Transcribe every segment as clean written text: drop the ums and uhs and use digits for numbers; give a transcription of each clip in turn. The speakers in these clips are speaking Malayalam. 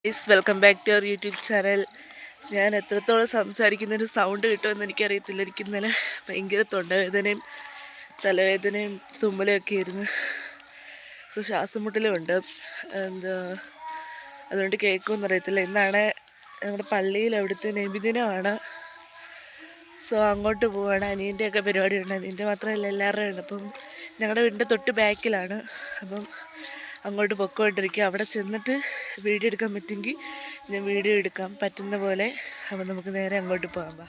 Welcome back to our YouTube channel. ഞാൻ എത്രത്തോളം സംസാരിക്കുന്നൊരു സൗണ്ട് കിട്ടുമെന്ന് എനിക്കറിയത്തില്ല. എനിക്ക് ഇന്നലെ ഭയങ്കര തൊണ്ടവേദനയും തലവേദനയും തുമ്മലൊക്കെ ആയിരുന്നു. ശ്വാസം മുട്ടലും ഉണ്ട്. അതുകൊണ്ട് കേൾക്കുമെന്ന് അറിയത്തില്ല. ഇന്നാണ് നമ്മുടെ പള്ളിയിൽ അവിടുത്തെ നബിദിനമാണ്. അങ്ങോട്ട് പോവുകയാണ്. അനിയൻ്റെയൊക്കെ പരിപാടിയുണ്ട്. അനിയൻ്റെ മാത്രമല്ല, എല്ലാവരുടെയും ഉണ്ട്. അപ്പം ഞങ്ങളുടെ വീടിൻ്റെ തൊട്ട് ബാക്കിലാണ്. അപ്പം അങ്ങോട്ട് പൊക്കോണ്ടിരിക്കുക. അവിടെ ചെന്നിട്ട് വീഡിയോ എടുക്കാൻ പറ്റുമെങ്കിൽ ഞാൻ വീഡിയോ എടുക്കാം, പറ്റുന്ന പോലെ. അപ്പം നമുക്ക് നേരെ അങ്ങോട്ട് പോകാം.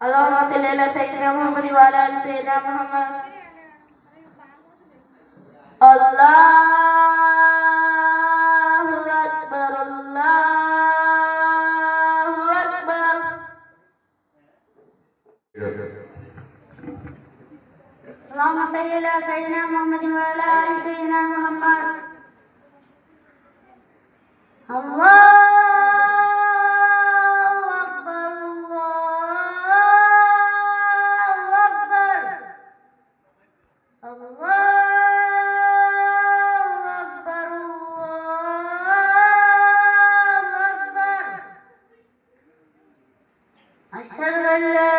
اللهم صل على سيدنا محمد وعلى آل سيدنا محمد. الله أكبر الله أكبر الله أكبر الله أكبر. أشهد أن لا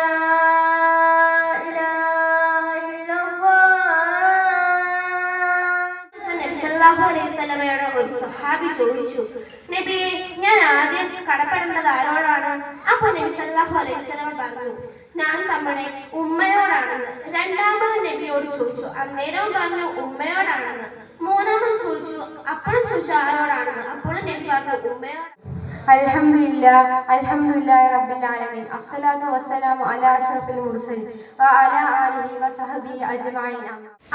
ഒരു സഹാബി ചോദിച്ചു, നബിയെ, ഞാൻ ആദ്യം കടപ്പെടേണ്ടത് ആരോടാണ്? അപ്പൊ നബി സല്ലല്ലാഹു അലൈഹി വസല്ലം പറഞ്ഞു, ഞാൻ നമ്മുടെ ഉമ്മയോടാണെന്ന്. രണ്ടാമത് നബിയോട് ചോദിച്ചു, അന്നേരവും പറഞ്ഞു ഉമ്മയോടാണെന്ന്. മൂന്നാമത് ചോദിച്ചു, അപ്പോഴും ചോദിച്ചു ആരോടാണെന്ന്. അപ്പോഴും നബി പറഞ്ഞു ഉമ്മയോട്. അൽഹംദുലില്ലാഹി റബ്ബിൽ ആലമീൻ. അസ്സലാത്തു വസ്സലാമു അലാ അഷ്റഫിൽ മുർസലീൻ വഅലാ ആലിഹി വസഹബിഹി അജ്മഈൻ.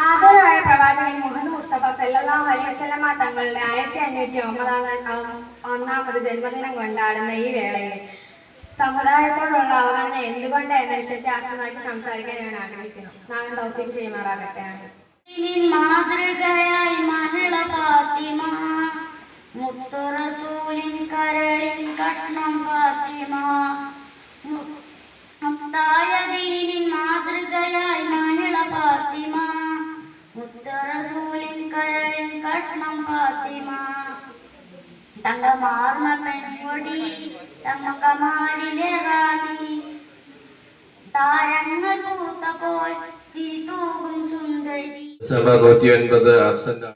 ആദരവായ പ്രവാചകൻ മുഹമ്മദ് മുസ്തഫ സല്ലല്ലാഹു അലൈഹി വസല്ലമ തങ്ങളുടെ 1501 ജന്മദിനം കൊണ്ടാടുന്ന ഈ വേളയിൽ സമുദായത്തോടുള്ള അവഗണന എന്തുകൊണ്ട് എന്ന വിഷയത്തെ ആസ്പദമാക്കി സംസാരിക്കാൻ ഞാൻ ആഗ്രഹിക്കുന്നു. നാം തൗഫീഖ് ചെയ്യുമാറാകട്ടെ. മാതൃകയായി മഹിള ഫാത്തിമ, മുത്തു റസൂലിൻ കരളിൻ കഷ്ണം ഫാത്തിമ, മുത്തായ ദീനിൻ മാതൃകയായി മഹിള ഫാത്തിമ, മുത്തു റസൂലിൻ കരളിൻ കഷ്ണം ഫാത്തിമ. തങ്കമാർന്ന പെൺകൊടി, തങ്കമാലിലെ റാണി, താരങ്ങൾ പൂത്തപ്പോൾ ചീതൂകും സുന്ദരി. സഭ 109 ആബ്സെന്റ്.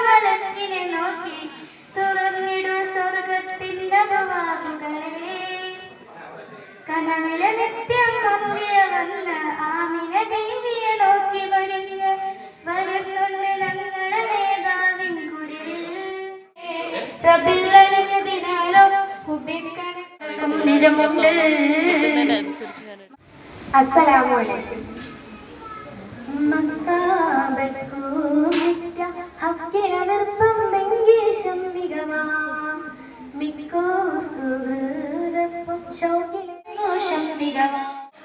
മലക്കിനെ നോക്കി തുറന്നിടു സ്വർഗത്തിന്റെ വാതിലുകളെ, കനവിലെ നിത്യം അമ്പിയ വന്ന് ആമിന ബീവിയെ നോക്കി വരുന്നുണ്ട് ഞങ്ങളുടെ നേതാവിൻ കുടിലിൽ. നിജമുണ്ട്. അസ്സലാമു അലൈക്കും.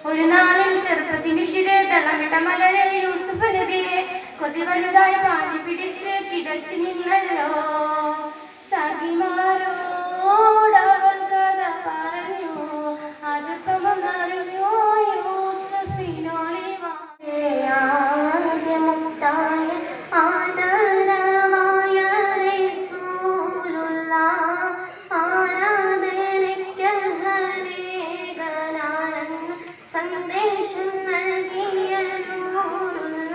ഒരു നാളിൽ ചെറുപ്പത്തിന് ശിരതളമിട്ട മലരെ യൂസുഫ് നബിയെ കൊതി വലുതായി പാതി പിടിച്ച് കിടച്ചു നിന്നല്ലോ. സഖിമാരോടവൻ കഥ പറഞ്ഞു, അതിപ്പമറിഞ്ഞോ യൂസുഫിനോളിവാ. മുട്ടായ ആദരമായ റസൂലുള്ള ആരാധനയ്ക്കർഹനേകനാണെന്ന് സന്ദേശം നൽകിയ നൂറുള്ള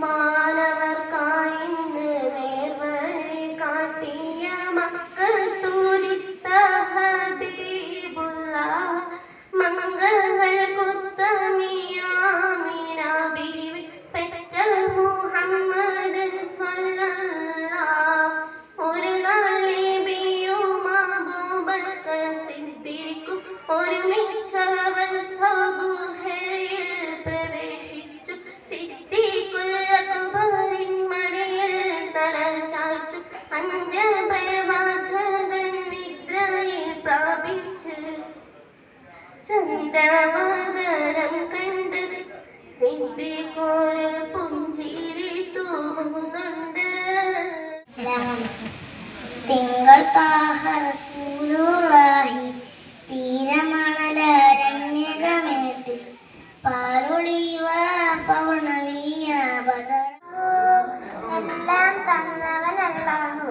മാനവർക്കായി നേർവഴി കാട്ടിയ മക്കത്തൂരിത്ത ഹബീബുള്ള മംഗങ്ങൾ കുത്തമിയാമിന ബീവി പെറ്റ മുഹമ്മദ് സ്വല്ലല്ലാഹ്. ഒരു നാൾ നബിയും അബൂബക്കർ സിദ്ദീഖും ഒരുമിച്ചവർ സബൂഹയിൽ പ്രവേശിച്ചു. സിദ്ദീഖുൽ അക്ബറിൻ മടിയിൽ തല ചായ്ച്ചു. അന്ത്യപ്രവാചകൻ നിദ്രയിൽ പ്രാപിച്ച് ചന്ദ്രമകരം കണ്ട് സിദ്ദീഖൊരു പുഞ്ചിരി തൂകുന്നുണ്ട്. തിങ്കൾ താഹ റസൂലുള്ളാഹി തീരമണലരണ്യകമേട്ട് പാരുൾ പൗർണമിയ എല്ലാം തന്നവൻ അല്ലാഹു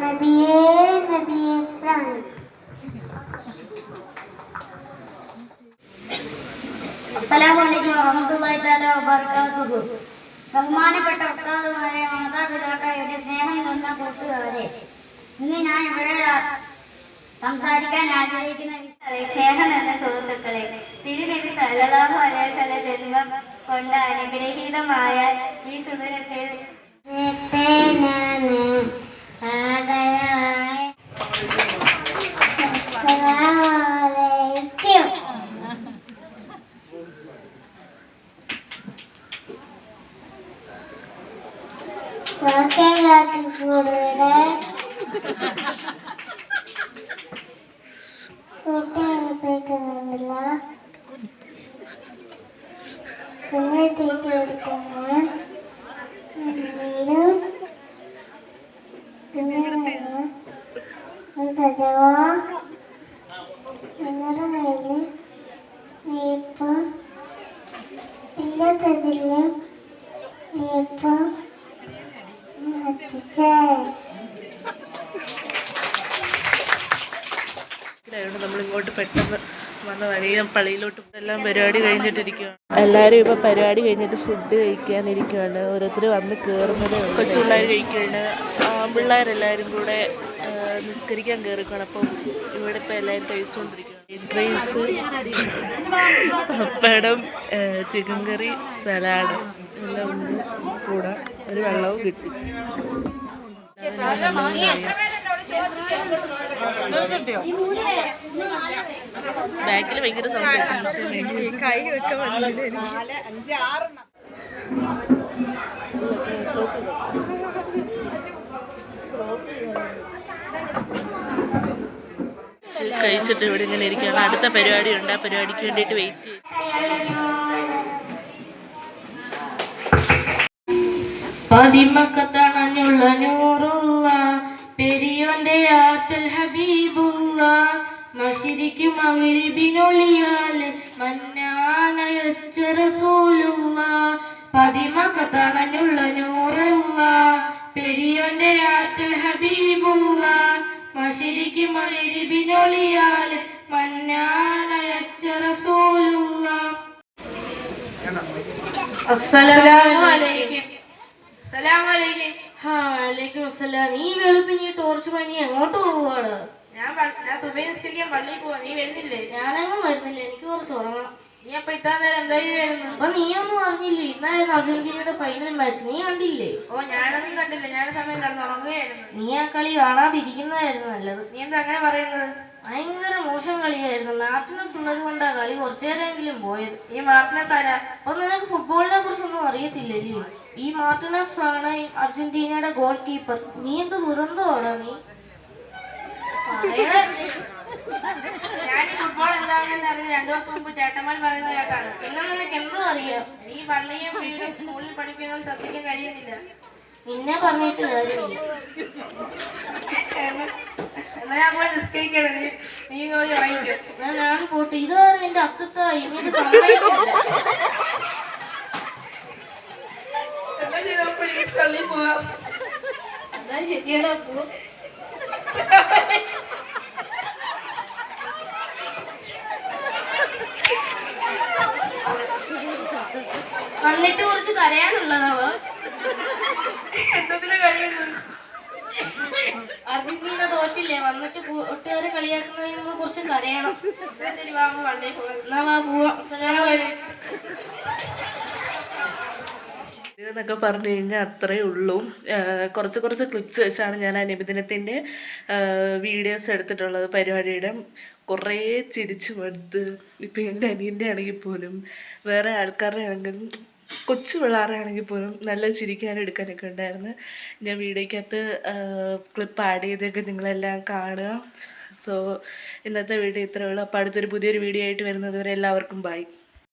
നബിയേ നബിയേ അസ്സലാമു അലൈക്കും വറഹ്മത്തുള്ളാഹി തആല വബറകാതുഹു. ബഹുമാനപ്പെട്ട ഉസ്താദുമാരെ, മാതാപിതാക്കളെ, എന്റെ സ്നേഹം നിറഞ്ഞ കൂട്ടുകാരെ, ഇന്ന് ഞാൻ ഇവിടെ സംസാരിക്കാൻ ആഗ്രഹിക്കുന്ന സ്നേഹം നിറഞ്ഞ സുഹൃത്തുക്കളെ, തിരുനബി സല്ലല്ലാഹു അലൈഹി വസല്ലം ജന്മം കൊണ്ട് അനുഗ്രഹീതമായ ഈ സുദിനത്തിൽ കൂട്ടുകാരുണ്ടല്ലോ സമയത്തേക്ക് എടുക്കുന്ന സജവ നിങ്ങളുടെ കയ്യിൽ നീപ്പം ഇല്ലാത്തതില് നീപ്പം ആയതുകൊണ്ട് നമ്മളിങ്ങോട്ട് പെട്ടെന്ന് വന്ന വഴിയും പള്ളിയിലോട്ട് എല്ലാം പരിപാടി കഴിഞ്ഞിട്ടിരിക്കുകയാണ്. എല്ലാവരും ഇപ്പോൾ പരിപാടി കഴിഞ്ഞിട്ട് ഫുഡ് കഴിക്കാനിരിക്കുകയാണ്. ഓരോരുത്തർ വന്ന് കയറുന്നത് കൊച്ചു പിള്ളേർ കഴിക്കുകയാണ്. പിള്ളേരെല്ലാവരും കൂടെ നിസ്കരിക്കാൻ കയറിക്കുകയാണ്. അപ്പം ഇവിടെ ഇപ്പോൾ എല്ലാവരും കഴിച്ചുകൊണ്ടിരിക്കുകയാണ്. എഗ് റൈസ്, പപ്പടം, ചിക്കൻ കറി, സലാഡ് എല്ലാം ഉണ്ട്. കൂടെ ഒരു വെള്ളവും കിട്ടി. ബാക്കിൽ ഭയങ്കര കൈ കഴിച്ചിട്ട് ഇവിടെ ഇങ്ങനെ ഇരിക്കുകയാണ്. അടുത്ത പരിപാടി ഉണ്ട്. ആ പരിപാടിക്ക് വേണ്ടിയിട്ട് വെയിറ്റ് ചെയ്യും. പതിമക്കത്തണഞ്ഞുള്ള നൂറുള്ള പെരിയോന്റെ ആറ്റൽ ഹബീബുള്ള മശരിക്കും മഗ്രിബിനൊളിയാൽ മന്നാനയച്ച റസൂലുള്ള. പതിമക്കത്തണഞ്ഞുള്ള നൂറുള്ള പെരിയോന്റെ ആറ്റൽ ഹബീബുള്ള മശരിക്കും മഗ്രിബിനൊളിയാൽ മന്നാനയച്ച റസൂലുള്ള. അസ്സലാമു അലൈക്കും. നീ വെളുപ്പിനി ടോർച്ച് പണി എങ്ങോട്ട് പോവാണ്? ഞാൻ സുബൈ നിസ്കരിക്കാൻ പള്ളിയിൽ പോവാ. നീ വരുന്നില്ലേ? ഞാനെങ്ങും വരുന്നില്ല, എനിക്ക് കുറച്ച് ഉറങ്ങണം. നീ അപ്പൊ ഇത്താ നേരം എന്തായി വരുന്നു? അപ്പൊ നീ ഒന്നും അറിഞ്ഞില്ലേ? ഇന്നായിരുന്നു അർജന്റീനയുടെ ഫൈനൽ മാച്ച്, നീ കണ്ടില്ലേ? ഓ, ഞാനൊന്നും കണ്ടില്ല. ഞാൻ സമയം കിടന്ന് ഉറങ്ങുകയായിരുന്നു. നീ ആ കളി കാണാതിരിക്കുന്നതായിരുന്നു നല്ലത്. നീ എന്താ അങ്ങനെ പറയുന്നത്? ഭയങ്കര മോശം കളിയായിരുന്നു. മാർട്ടിനസ് ഉള്ളത് കൊണ്ടാ കളി കുറച്ചേരെങ്കിലും പോയത്. ഈ മാർട്ടിനസ് ആരാ? അപ്പൊ നിനക്ക് ഫുട്ബോളിനെ കുറിച്ചൊന്നും അറിയത്തില്ലല്ലേ? ഈ മാർട്ടിനസ് ആണ് അർജന്റീനയുടെ ഗോൾ കീപ്പർ. നീ എന്ത് ദുരന്തമാണോ നീ? ഞാൻ ഈ ഫുട്ബോൾ എന്താണെന്ന് അറിഞ്ഞ് 2 ദിവസം മുമ്പ് ചേട്ടന്മാർ പറയുന്ന കേട്ടാണ്. പിന്നെ നിനക്ക് എന്തോ അറിയാം? എനിക്ക് പള്ളിയും വീടും സ്കൂളിൽ പഠിക്കുന്നവർ ശ്രദ്ധിക്കാൻ കഴിയുന്നില്ല. നിന്നെ പറഞ്ഞിട്ട് കാര്യമില്ല. എന്നാ ഞാൻ പോയി നിസ്കരിക്കണം. നീ പോയി വായിക്കും. ഞാൻ പോട്ടെ. ഇതാണ് എന്റെ അക്കത്തായി. ഇങ്ങനെ സമ്മതിക്കില്ല. എന്താ ചെയ്തപ്പോ എനിക്ക് പള്ളിയിൽ പോവാം. അതാ ശരിയാടാ, പോ. വന്നിട്ട് കുറച്ച് കരയാനുള്ളതാവ. എന്തതിനാ കഴിയുന്നത്? അർജന്റീന തോറ്റില്ലേ? വന്നിട്ട് കൂട്ടുകാരെ കളിയാക്കുന്നതിന് മുമ്പ് കുറച്ച് കരയണം. ശരി, വാ, പള്ളിയിൽ പോവാം. എന്നാ വാ, പോവാം. എന്നൊക്കെ പറഞ്ഞു കഴിഞ്ഞാൽ അത്രയേ ഉള്ളൂ. കുറച്ച് ക്ലിപ്സ് വെച്ചാണ് ഞാൻ ആ നബിദിനത്തിൻ്റെ വീഡിയോസ് എടുത്തിട്ടുള്ളത്. പരിപാടിയുടെ കുറേ ചിരിച്ചു മടുത്ത്. ഇപ്പം എൻ്റെ അനിയൻ്റെ ആണെങ്കിൽ പോലും, വേറെ ആൾക്കാരുടെ ആണെങ്കിലും, കൊച്ചു പിള്ളേരാണെങ്കിൽ പോലും നല്ല ചിരിക്കാനും എടുക്കാനൊക്കെ ഉണ്ടായിരുന്നു. ഞാൻ വീഡിയോയ്ക്കകത്ത് ക്ലിപ്പ് ആഡ് ചെയ്തൊക്കെ നിങ്ങളെല്ലാം കാണുക. സോ ഇന്നത്തെ വീഡിയോ ഇത്രയേ ഉള്ളൂ. അപ്പോൾ അടുത്തൊരു പുതിയൊരു വീഡിയോ ആയിട്ട് വരുന്നത് വരെ എല്ലാവർക്കും ബൈ.